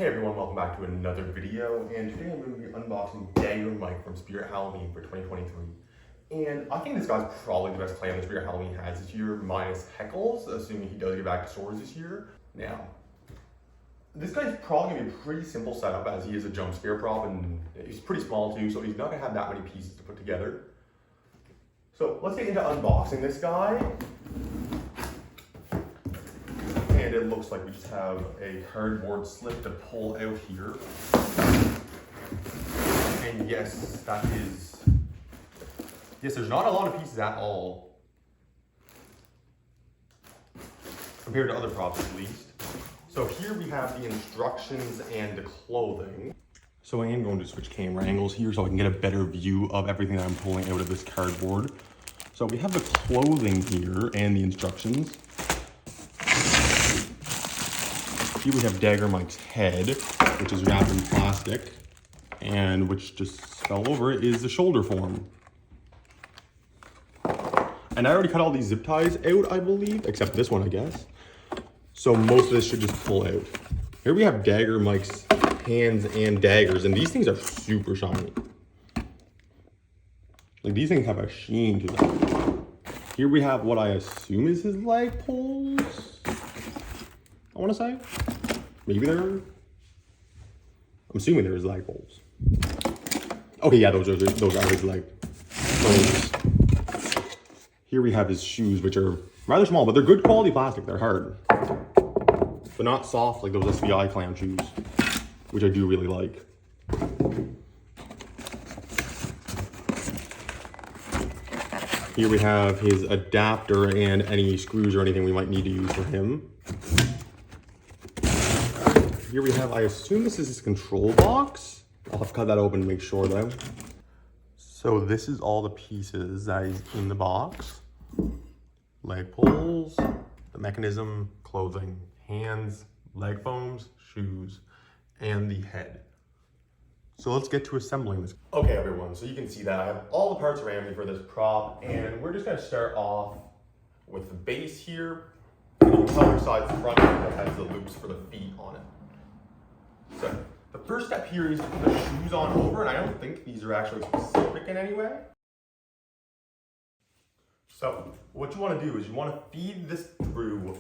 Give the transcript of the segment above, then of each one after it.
Hey everyone, welcome back to another video, and today I'm going to be unboxing Dagger Mike from Spirit Halloween for 2023. And I think this guy's probably the best clan that Spirit Halloween has this year, minus Heckles, assuming he does get back to stores this year. Now, this guy's probably going to be a pretty simple setup as he is a jump scare prop, and he's pretty small too, so he's not going to have that many pieces to put together. So let's get into unboxing this guy. And it looks like we just have a cardboard slip to pull out here. And yes, there's not a lot of pieces at all. Compared to other props at least. So here we have the instructions and the clothing. So I am going to switch camera angles here so I can get a better view of everything that I'm pulling out of this cardboard. So we have the clothing here and the instructions. Here we have Dagger Mike's head, which is wrapped in plastic, and which just fell over is the shoulder form. And I already cut all these zip ties out, I believe, except this one, I guess. So most of this should just pull out. Here we have Dagger Mike's hands and daggers, and these things are super shiny. Like, these things have a sheen to them. Here we have what I assume is his leg poles, I want to say. Maybe I'm assuming there's leg poles. Okay, yeah, those are his leg poles. Here we have his shoes, which are rather small, but they're good quality plastic. They're hard, but not soft like those SVI clan shoes, which I do really like. Here we have his adapter and any screws or anything we might need to use for him. Here we have, I assume this is his control box. I'll have to cut that open to make sure though. So this is all the pieces that is in the box. Leg poles, the mechanism, clothing, hands, leg foams, shoes, and the head. So let's get to assembling this. Okay everyone, so you can see that I have all the parts around me for this prop, and we're just gonna start off with the base here. And you can tell which side's the front that has the loops for the feet on it. So the first step here is to put the shoes on over, and I don't think these are actually specific in any way. So what you want to do is you want to feed this through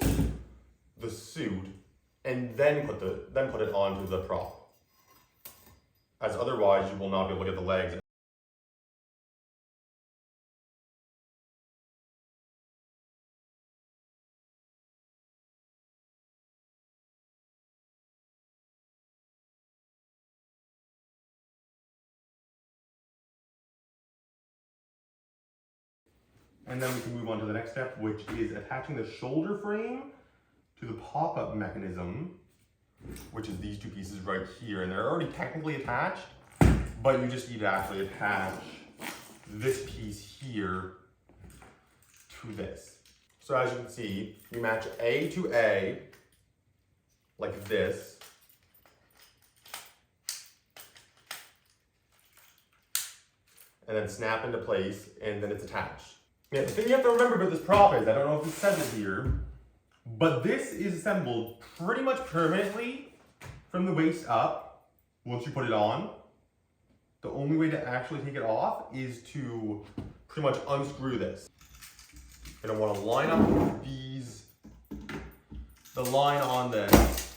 the suit and then put it onto the prop, as otherwise you will not be able to get the legs. And then we can move on to the next step, which is attaching the shoulder frame to the pop-up mechanism, which is these two pieces right here. And they're already technically attached, but you just need to actually attach this piece here to this. So as you can see, you match A to A, like this. And then snap into place, and then it's attached. Yeah, the thing you have to remember about this prop is, I don't know if it says it here, but this is assembled pretty much permanently from the waist up once you put it on. The only way to actually take it off is to pretty much unscrew this. You're gonna wanna line up the line on this,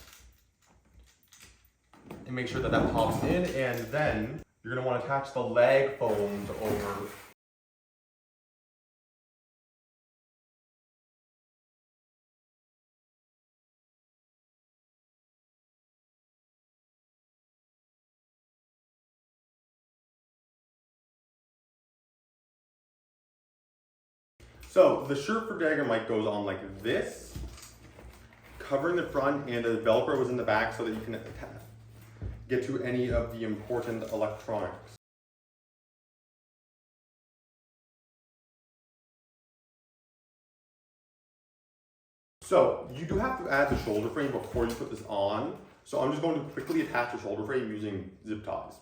and make sure that that pops in, and then you're gonna wanna attach the leg foams over. So the shirt for Dagger Mike goes on like this, covering the front, and the Velcro is in the back so that you can get to any of the important electronics. So you do have to add the shoulder frame before you put this on. So I'm just going to quickly attach the shoulder frame using zip ties.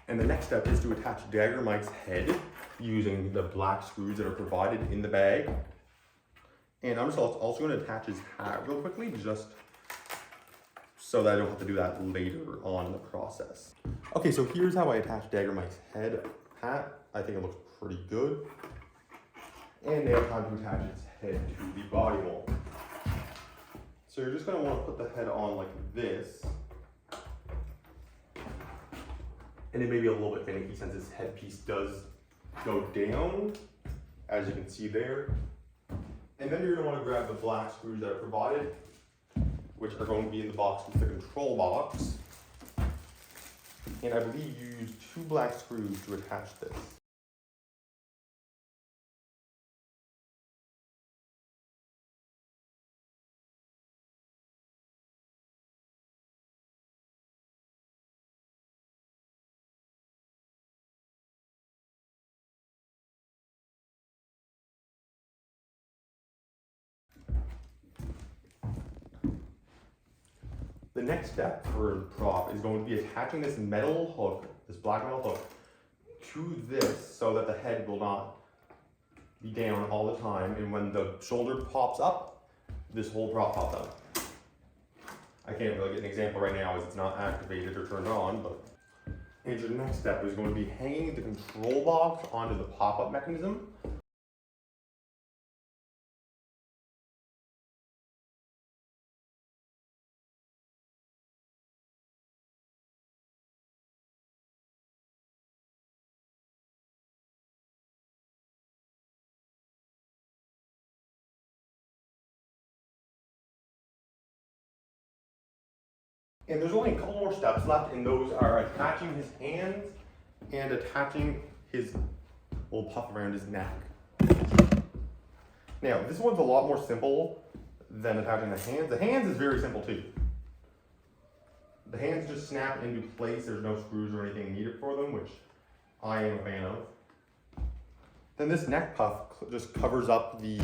And the next step is to attach Dagger Mike's head using the black screws that are provided in the bag. And I'm just also going to attach his hat real quickly, just so that I don't have to do that later on in the process. Okay, so here's how I attach Dagger Mike's hat. I think it looks pretty good. And now time to attach its head to the body mold. So you're just going to want to put the head on like this. And it may be a little bit finicky since this headpiece does go down, as you can see there. And then you're going to want to grab the black screws that are provided, which are going to be in the box with the control box. And I believe you use 2 black screws to attach this. The next step for the prop is going to be attaching this metal hook, this black metal hook, to this so that the head will not be down all the time. And when the shoulder pops up, this whole prop pops up. I can't really get an example right now as it's not activated or turned on, but. And your next step is going to be hanging the control box onto the pop-up mechanism. And there's only a couple more steps left, and those are attaching his hands and attaching his little puff around his neck. Now, this one's a lot more simple than attaching the hands. The hands is very simple too. The hands just snap into place. There's no screws or anything needed for them, which I am a fan of. Then this neck puff just covers up the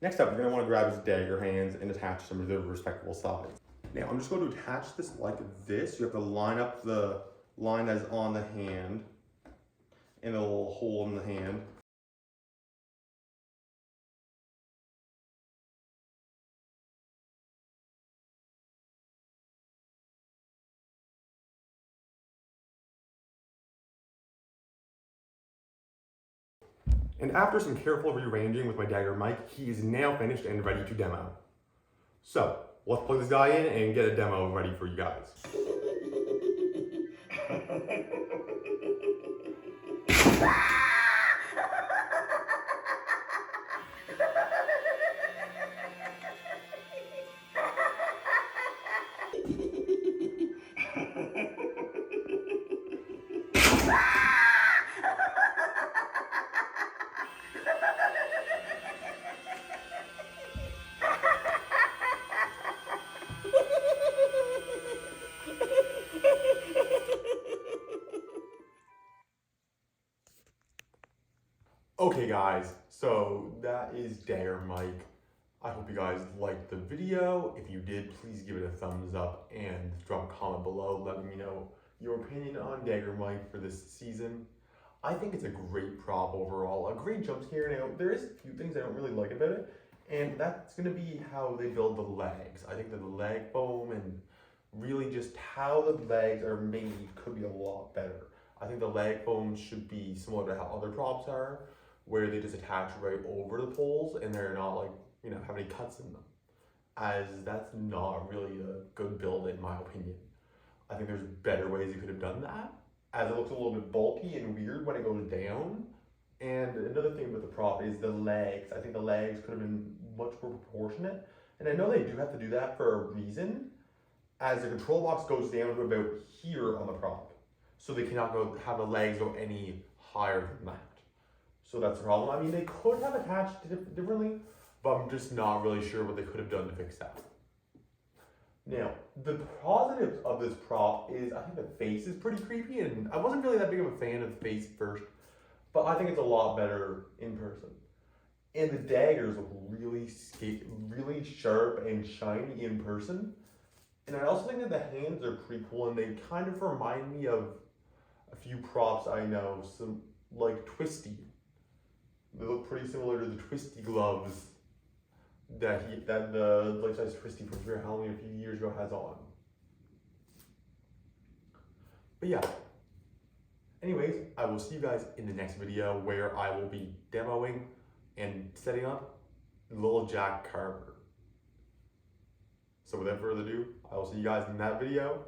Next up, you're going to want to grab his dagger hands and attach them to their respectable sides. Now, I'm just going to attach this like this. You have to line up the line that is on the hand and a little hole in the hand. And after some careful rearranging with my Dagger Mike, he is now finished and ready to demo. So, let's plug this guy in and get a demo ready for you guys. Okay guys, so that is Dagger Mike. I hope you guys liked the video. If you did, please give it a thumbs up and drop a comment below letting me know your opinion on Dagger Mike for this season. I think it's a great prop overall, a great jump scare. Now, there is a few things I don't really like about it, and that's going to be how they build the legs. I think that the leg foam and really just how the legs are made could be a lot better. I think the leg foam should be similar to how other props are, where they just attach right over the poles and they're not like, you know, have any cuts in them, as that's not really a good build in my opinion. I think there's better ways you could have done that, as it looks a little bit bulky and weird when it goes down. And another thing with the prop is the legs. I think the legs could have been much more proportionate, and I know they do have to do that for a reason, as the control box goes down to about here on the prop, so they cannot go have the legs go any higher than that. So that's the problem. I mean, they could have attached it differently, but I'm just not really sure what they could have done to fix that. Now, the positives of this prop is I think the face is pretty creepy, and I wasn't really that big of a fan of the face at first, but I think it's a lot better in person. And the daggers look really sharp and shiny in person. And I also think that the hands are pretty cool, and they kind of remind me of a few props I know, some like Twisty. They look pretty similar to the Twisty gloves that the life-size Twisty from Fear Halloween a few years ago has on. But yeah. Anyways, I will see you guys in the next video where I will be demoing and setting up Little Jack Carver. So without further ado, I will see you guys in that video.